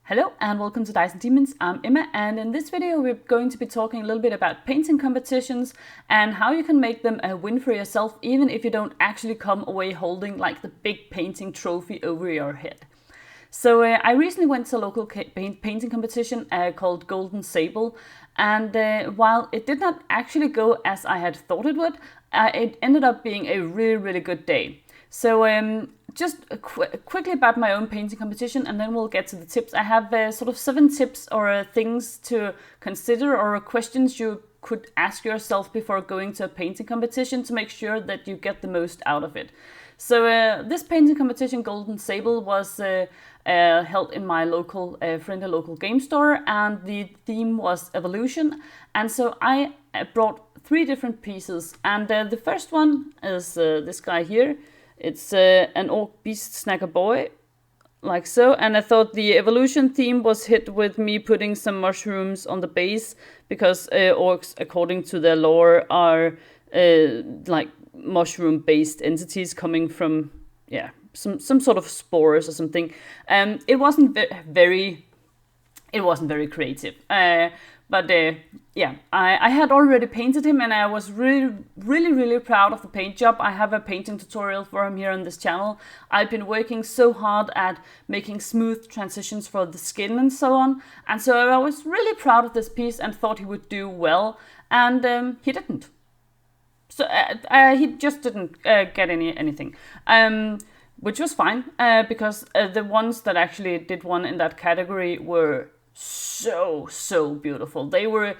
Hello and welcome to Dice and Demons. I'm Emma, and in this video we're going to be talking a little bit about painting competitions and how you can make them a win for yourself even if you don't actually come away holding like the big painting trophy over your head. So I recently went to a local painting competition called Golden Sable, and while it did not actually go as I had thought it would, it ended up being a really good day. So just quickly about my own painting competition, and then we'll get to the tips. I have sort of 7 tips or things to consider or questions you could ask yourself before going to a painting competition to make sure that you get the most out of it. So this painting competition, Golden Sable, was held in my local friendly local game store, and the theme was evolution. And so I brought 3 different pieces, and the first one is this guy here. It's an orc beast snacker boy, like so. And I thought the evolution theme was hit with me putting some mushrooms on the base, because orcs, according to their lore, are like mushroom-based entities coming from, some sort of spores or something. It wasn't very creative. But I had already painted him, and I was really proud of the paint job. I have a painting tutorial for him here on this channel. I've been working so hard at making smooth transitions for the skin and so on. And so I was really proud of this piece and thought he would do well. And he didn't. So he just didn't get anything. Which was fine, because the ones that actually did one in that category were so beautiful. They were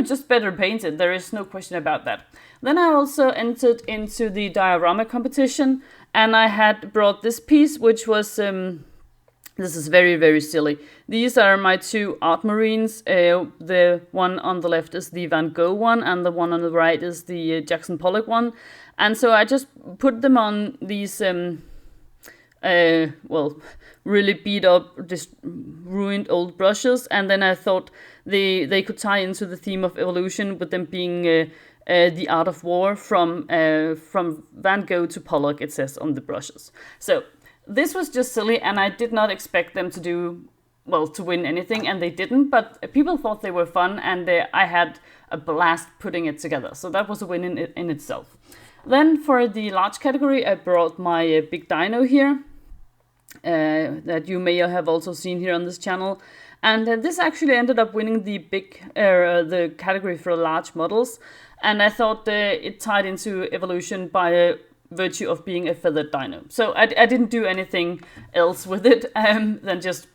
just better painted. There is no question about that. Then I also entered into the diorama competition, and I had brought this piece, which was this is very silly. These are my 2 art marines. The one on the left is the Van Gogh one, and the one on the right is the Jackson Pollock one. And so I just put them on these really beat up, just ruined old brushes, and then I thought they could tie into the theme of evolution with them being the art of war from Van Gogh to Pollock, it says on the brushes. So this was just silly, and I did not expect them to win anything, and they didn't, but people thought they were fun, and I had a blast putting it together. So that was a win in itself. Then for the large category, I brought my big dino here, that you may have also seen here on this channel. And this actually ended up winning the the category for large models. And I thought it tied into evolution by virtue of being a feathered dino. So I didn't do anything else with it than just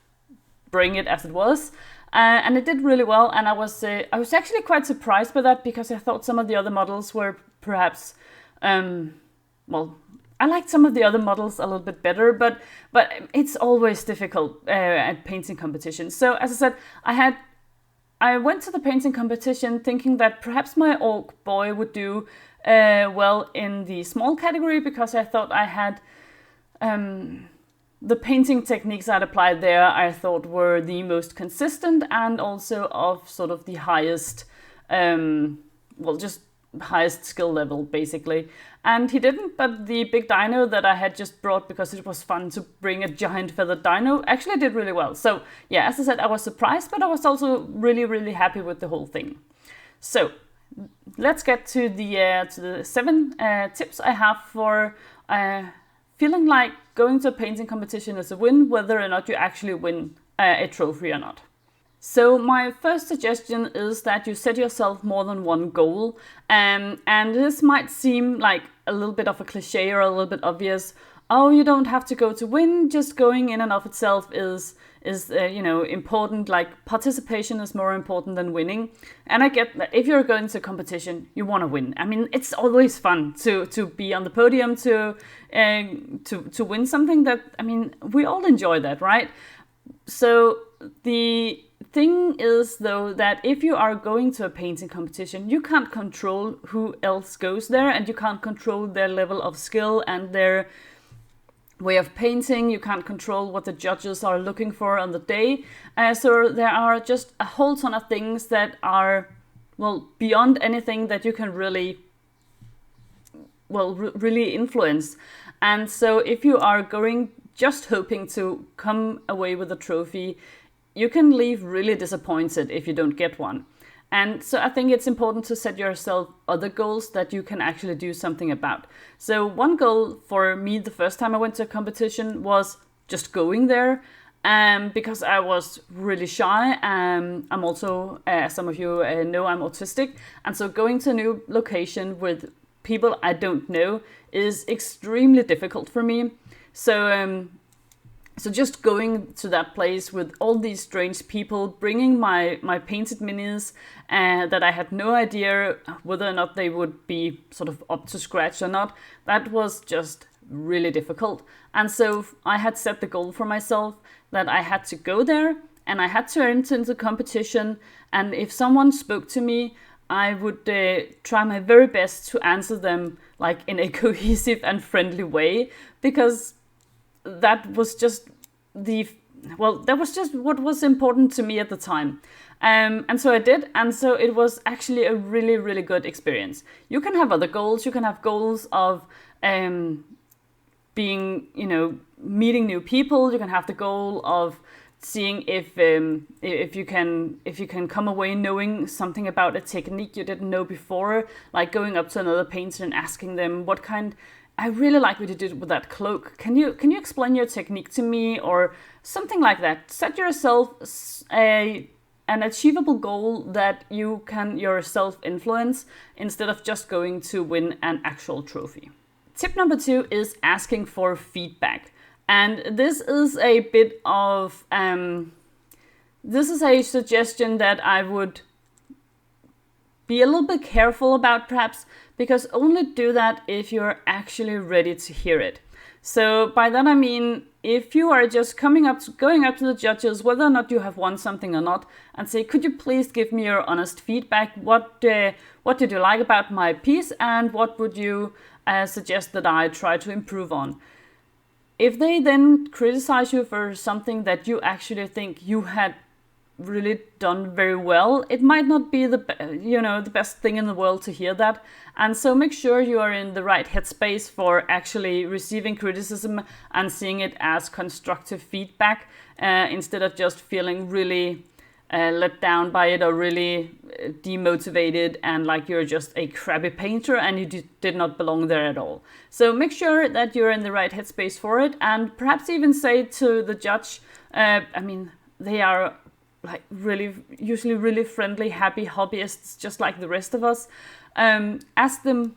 bring it as it was. And it did really well. And I was actually quite surprised by that, because I thought some of the other models were perhaps I liked some of the other models a little bit better, but it's always difficult at painting competitions. So as I said, I went to the painting competition thinking that perhaps my orc boy would do well in the small category, because I thought I had the painting techniques I'd applied there, I thought were the most consistent and also of sort of the highest, just highest skill level basically. And he didn't, but the big dino that I had just brought because it was fun to bring a giant feathered dino actually did really well. So yeah, as I said, I was surprised, but I was also really happy with the whole thing. So let's get to the 7 tips I have for feeling like going to a painting competition is a win, whether or not you actually win a trophy or not. So my first suggestion is that you set yourself more than one goal, and this might seem like a little bit of a cliche or a little bit obvious. Oh, you don't have to go to win, just going in and of itself is important. Like, participation is more important than winning. And I get that if you're going to a competition, you want to win. I mean, it's always fun to be on the podium, to win something. That, I mean, we all enjoy that, right? So the thing is, though, that if you are going to a painting competition, you can't control who else goes there, and you can't control their level of skill and their way of painting. You can't control what the judges are looking for on the day. So there are just a whole ton of things that are, beyond anything that you can really influence. And so if you are going just hoping to come away with a trophy, you can leave really disappointed if you don't get one. And so I think it's important to set yourself other goals that you can actually do something about. So one goal for me the first time I went to a competition was just going there, because I was really shy. I'm also, as some of you know, I'm autistic. And so going to a new location with people I don't know is extremely difficult for me. So just going to that place with all these strange people, bringing my painted minis that I had no idea whether or not they would be sort of up to scratch or not, that was just really difficult. And so I had set the goal for myself that I had to go there and I had to enter into the competition. And if someone spoke to me, I would try my very best to answer them like in a cohesive and friendly way, because that was just that was just what was important to me at the time. And so I did. And so it was actually a really, really good experience. You can have other goals. You can have goals of being, meeting new people. You can have the goal of seeing if you can come away knowing something about a technique you didn't know before, like going up to another painter and asking them I really like what you did with that cloak. Can you explain your technique to me, or something like that? Set yourself an achievable goal that you can yourself influence instead of just going to win an actual trophy. Tip number 2 is asking for feedback. And this is a bit of, this is a suggestion that I would be a little bit careful about perhaps, because only do that if you're actually ready to hear it. So by that I mean, if you are just going up to the judges, whether or not you have won something or not, and say, could you please give me your honest feedback? What did you like about my piece, and what would you suggest that I try to improve on? If they then criticize you for something that you actually think you had really done very well, it might not be the best thing in the world to hear that. And so make sure you are in the right headspace for actually receiving criticism and seeing it as constructive feedback, instead of just feeling really let down by it, or really demotivated and like you're just a crappy painter and you did not belong there at all. So make sure that you're in the right headspace for it, and perhaps even say to the judge, they are like usually really friendly, happy hobbyists, just like the rest of us. Ask them,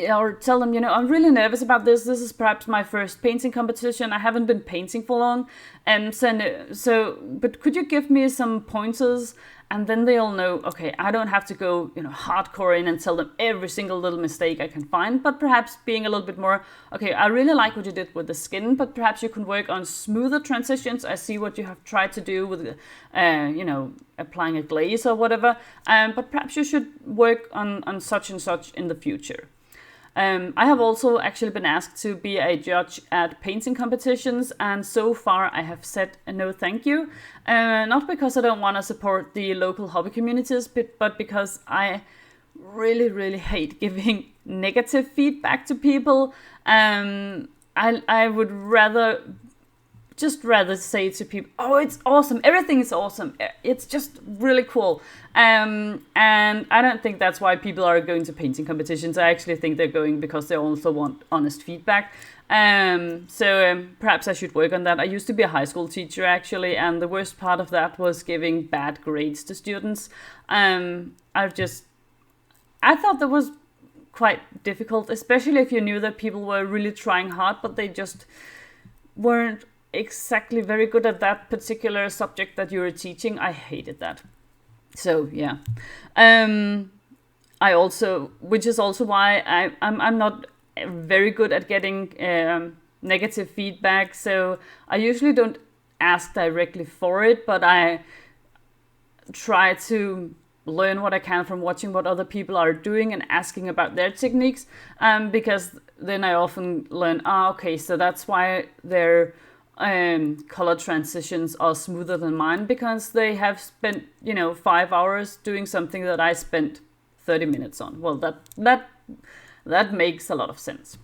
or tell them, I'm really nervous about this. This is perhaps my first painting competition. I haven't been painting for long. But could you give me some pointers? And then they'll know, okay, I don't have to go, hardcore in and tell them every single little mistake I can find, but perhaps being a little bit more, okay, I really like what you did with the skin, but perhaps you can work on smoother transitions. I see what you have tried to do with, applying a glaze or whatever, but perhaps you should work on such and such in the future. I have also actually been asked to be a judge at painting competitions, and so far I have said no thank you. Not because I don't want to support the local hobby communities, but because I really, really hate giving negative feedback to people. I would rather say to people, oh, it's awesome, everything is awesome, it's just really cool. And I don't think that's why people are going to painting competitions. I actually think they're going because they also want honest feedback. So perhaps I should work on that. I used to be a high school teacher actually, and the worst part of that was giving bad grades to students. I thought that was quite difficult, especially if you knew that people were really trying hard, but they just weren't exactly very good at that particular subject that you were teaching. I hated that. So yeah, which is also why I'm not very good at getting negative feedback. So I usually don't ask directly for it, but I try to learn what I can from watching what other people are doing and asking about their techniques, because then I often learn, okay, so that's why their color transitions are smoother than mine, because they have spent 5 hours doing something that I spent 30 minutes on. Well, that makes a lot of sense.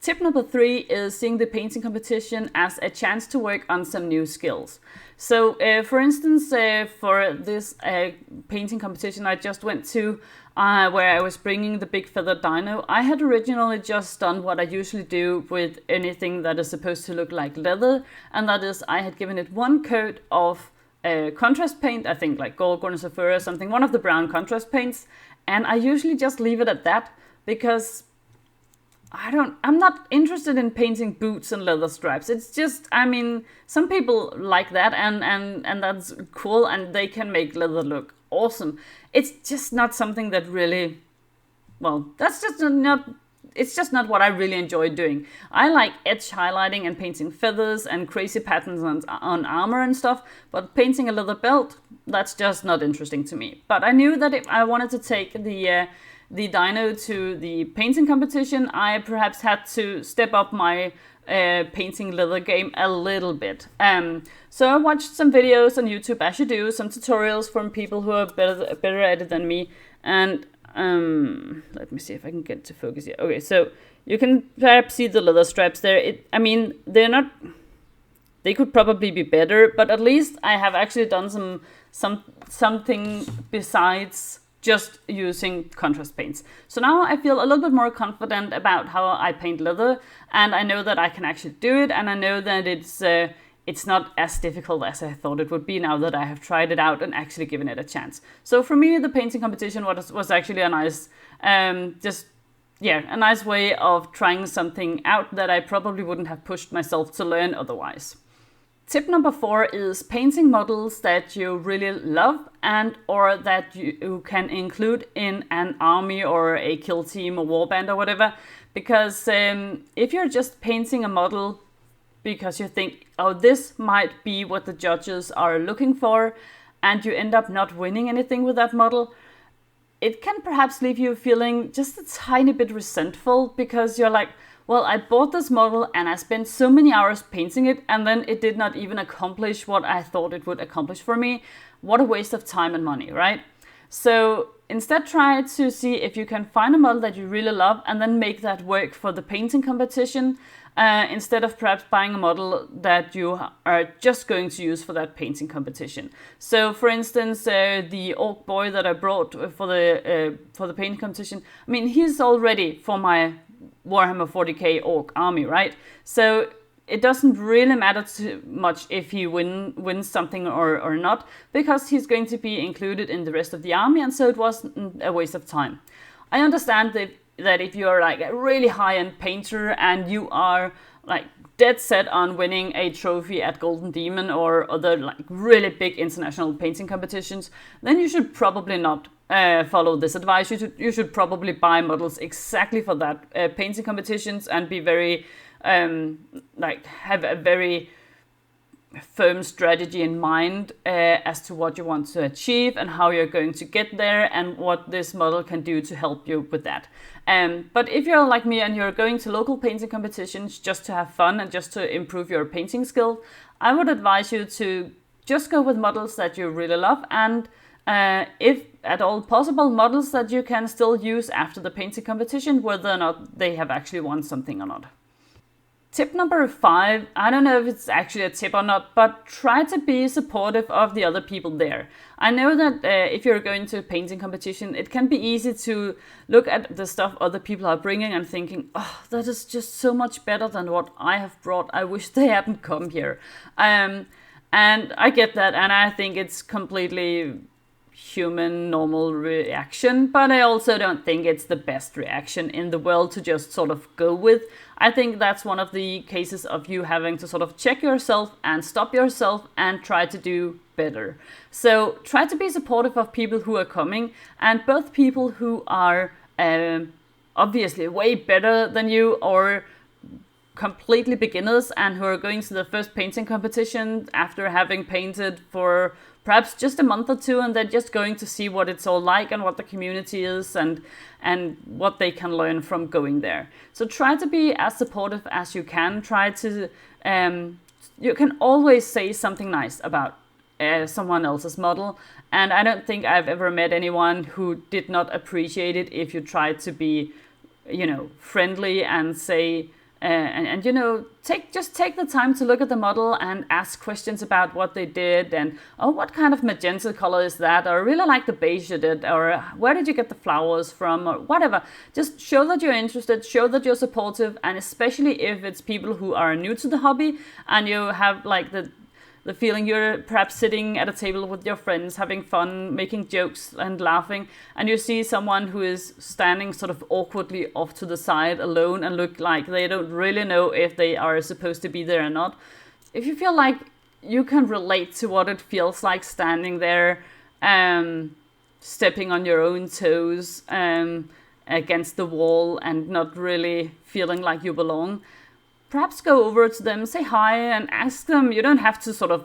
Tip number 3 is seeing the painting competition as a chance to work on some new skills. So for instance, for this painting competition I just went to, where I was bringing the big feathered dino, I had originally just done what I usually do with anything that is supposed to look like leather, and that is I had given it one coat of contrast paint, I think like Gorgon or Saphira or something, one of the brown contrast paints, and I usually just leave it at that because I'm not interested in painting boots and leather stripes. It's just, I mean, some people like that and that's cool and they can make leather look awesome. It's just not something that really, well, it's just not what I really enjoy doing. I like edge highlighting and painting feathers and crazy patterns on armor and stuff, but painting a leather belt, that's just not interesting to me. But I knew that if I wanted to take the dino to the painting competition, I perhaps had to step up my painting leather game a little bit. So I watched some videos on YouTube, as you do, some tutorials from people who are better at it than me, and let me see if I can get to focus here. Okay, so you can perhaps see the leather straps there. I mean, they could probably be better, but at least I have actually done something besides just using contrast paints. So now I feel a little bit more confident about how I paint leather, and I know that I can actually do it, and I know that it's not as difficult as I thought it would be now that I have tried it out and actually given it a chance. So for me, the painting competition was actually a nice, a nice way of trying something out that I probably wouldn't have pushed myself to learn otherwise. Tip number 4 is painting models that you really love and or that you can include in an army or a kill team or warband or whatever. Because if you're just painting a model because you think, oh, this might be what the judges are looking for, and you end up not winning anything with that model, it can perhaps leave you feeling just a tiny bit resentful because you're like, well, I bought this model and I spent so many hours painting it, and then it did not even accomplish what I thought it would accomplish for me. What a waste of time and money, right? So instead, try to see if you can find a model that you really love and then make that work for the painting competition, instead of perhaps buying a model that you are just going to use for that painting competition. So for instance, the orc boy that I brought for the painting competition, I mean, he's already for my Warhammer 40k orc army, right? So it doesn't really matter too much if he wins something or not, because he's going to be included in the rest of the army, and so it wasn't a waste of time. I understand that if you're like a really high-end painter and you are like dead set on winning a trophy at Golden Demon or other like really big international painting competitions, then you should probably not follow this advice. You should probably buy models exactly for that painting competitions and be very have a very firm strategy in mind as to what you want to achieve and how you're going to get there and what this model can do to help you with that. But if you're like me and you're going to local painting competitions just to have fun and just to improve your painting skill, I would advise you to just go with models that you really love, and if at all possible, models that you can still use after the painting competition, whether or not they have actually won something or not. Tip number 5, I don't know if it's actually a tip or not, but try to be supportive of the other people there. I know that if you're going to a painting competition, it can be easy to look at the stuff other people are bringing and thinking, oh, that is just so much better than what I have brought. I wish they hadn't come here. And I get that, and I think it's completely human, normal reaction, but I also don't think it's the best reaction in the world to just sort of go with. I think that's one of the cases of you having to sort of check yourself and stop yourself and try to do better. So try to be supportive of people who are coming, and both people who are obviously way better than you or completely beginners and who are going to the first painting competition after having painted for perhaps just a month or two, and they're just going to see what it's all like and what the community is and what they can learn from going there. So try to be as supportive as you can. Try to, you can always say something nice about someone else's model, and I don't think I've ever met anyone who did not appreciate it if you tried to be, friendly and say and you know, just take the time to look at the model and ask questions about what they did, and oh, what kind of magenta color is that, or I really like the beige you did, or where did you get the flowers from, or whatever. Just show that you're interested, show that you're supportive, and especially if it's people who are new to the hobby and you have like the feeling you're perhaps sitting at a table with your friends, having fun, making jokes and laughing, and you see someone who is standing sort of awkwardly off to the side alone and look like they don't really know if they are supposed to be there or not. If you feel like you can relate to what it feels like standing there, stepping on your own toes against the wall and not really feeling like you belong, perhaps go over to them, say hi, and ask them. You don't have to sort of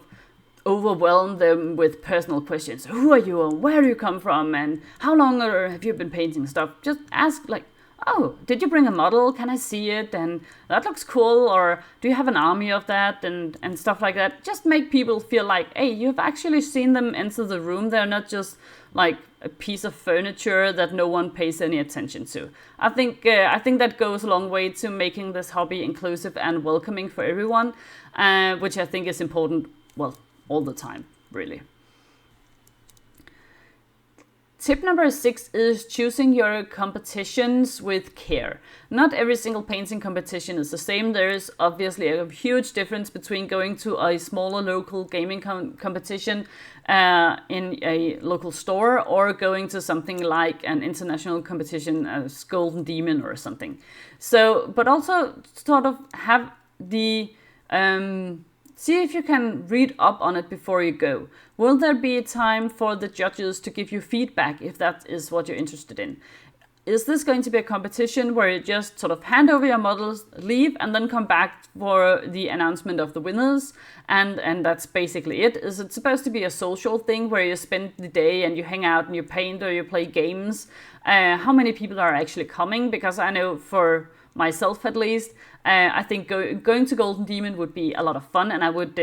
overwhelm them with personal questions. Who are you, and where do you come from, and how long have you been painting stuff? Just ask like, oh, did you bring a model? Can I see it? And that looks cool. Or do you have an army of that? And stuff like that. Just make people feel like, hey, you've actually seen them enter the room. They're not just like a piece of furniture that no one pays any attention to. I think that goes a long way to making this hobby inclusive and welcoming for everyone, which I think is important, well, all the time, really. Tip number 6 is choosing your competitions with care. Not every single painting competition is the same. There is obviously a huge difference between going to a smaller local gaming competition in a local store or going to something like an international competition, Golden Demon or something. So, but also sort of have the... see if you can read up on it before you go. Will there be time for the judges to give you feedback if that is what you're interested in? Is this going to be a competition where you just sort of hand over your models, leave, and then come back for the announcement of the winners? And that's basically it. Is it supposed to be a social thing where you spend the day and you hang out and you paint or you play games? How many people are actually coming? Because I know for myself at least, I think going to Golden Demon would be a lot of fun, and I would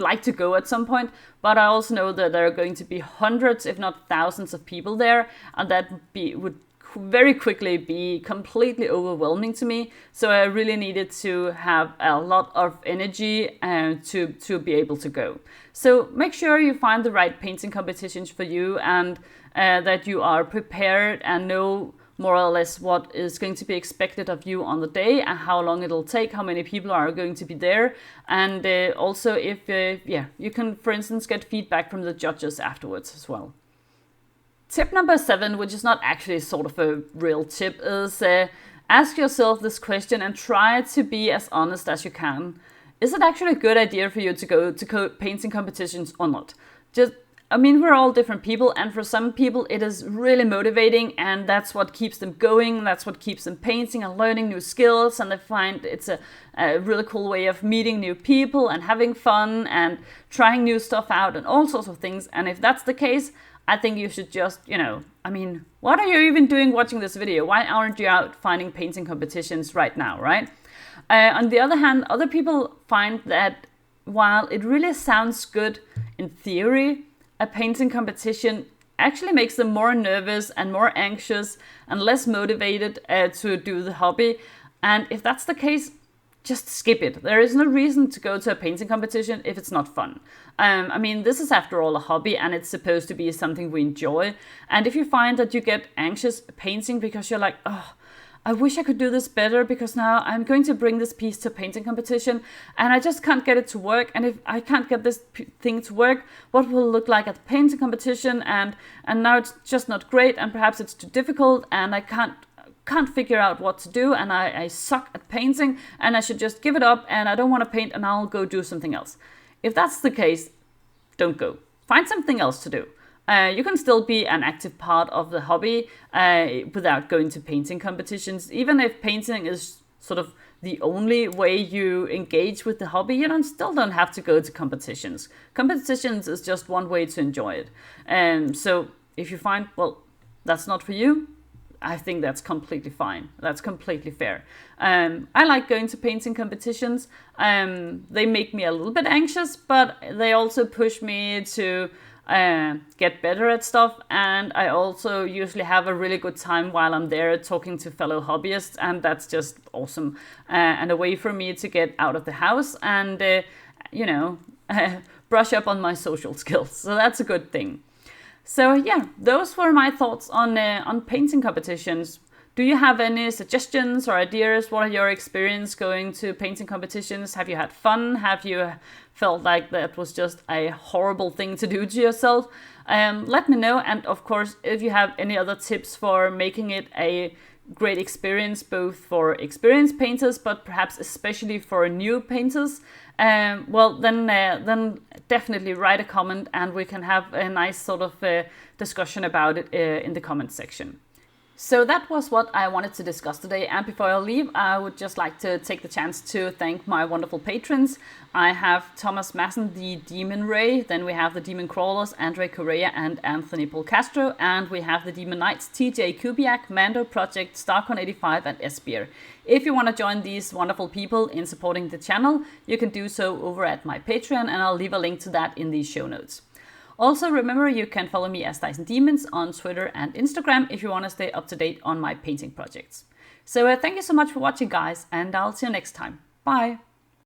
like to go at some point, but I also know that there are going to be hundreds, if not thousands of people there, and that would very quickly be completely overwhelming to me. So I really needed to have a lot of energy to be able to go. So make sure you find the right painting competitions for you, and that you are prepared and know more or less what is going to be expected of you on the day and how long it'll take, how many people are going to be there. And also if, you can, for instance, get feedback from the judges afterwards as well. Tip number 7, which is not actually sort of a real tip, is ask yourself this question and try to be as honest as you can. Is it actually a good idea for you to go to painting competitions or not? I mean, we're all different people, and for some people it is really motivating, and that's what keeps them going, that's what keeps them painting and learning new skills, and they find it's a really cool way of meeting new people and having fun and trying new stuff out and all sorts of things. And if that's the case, I think you should just, I mean, what are you even doing watching this video? Why aren't you out finding painting competitions right now, right? On the other hand, other people find that while it really sounds good in theory, a painting competition actually makes them more nervous and more anxious and less motivated to do the hobby. And if that's the case, just skip it. There is no reason to go to a painting competition if it's not fun. I mean, this is after all a hobby, and it's supposed to be something we enjoy. And if you find that you get anxious painting because you're like, oh, I wish I could do this better because now I'm going to bring this piece to a painting competition and I just can't get it to work. And if I can't get this thing to work, what will it look like at the painting competition? And now it's just not great, and perhaps it's too difficult, and I can't figure out what to do, and I suck at painting, and I should just give it up, and I don't want to paint, and I'll go do something else. If that's the case, don't go. Find something else to do. You can still be an active part of the hobby without going to painting competitions. Even if painting is sort of the only way you engage with the hobby, you still don't have to go to competitions. Competitions is just one way to enjoy it. So if you find, well, that's not for you, I think that's completely fine. That's completely fair. I like going to painting competitions. They make me a little bit anxious, but they also push me to get better at stuff, and I also usually have a really good time while I'm there talking to fellow hobbyists, and that's just awesome, and a way for me to get out of the house and brush up on my social skills, so that's a good thing. So yeah, those were my thoughts on painting competitions. Do you have any suggestions or ideas? What are your experience going to painting competitions? Have you had fun? Have you felt like that was just a horrible thing to do to yourself? Let me know. And of course, if you have any other tips for making it a great experience, both for experienced painters, but perhaps especially for new painters, then definitely write a comment and we can have a nice sort of discussion about it in the comment section. So that was what I wanted to discuss today, and before I leave, I would just like to take the chance to thank my wonderful patrons. I have Thomas Masson, the Demon Ray, then we have the Demon Crawlers, Andre Correa and Anthony Paul Castro, and we have the Demon Knights, TJ Kubiak, Mando Project, Starcon85 and Esbjerg. If you want to join these wonderful people in supporting the channel, you can do so over at my Patreon, and I'll leave a link to that in the show notes. Also, remember you can follow me as Dyson Demons on Twitter and Instagram if you want to stay up to date on my painting projects. So thank you so much for watching, guys, and I'll see you next time. Bye!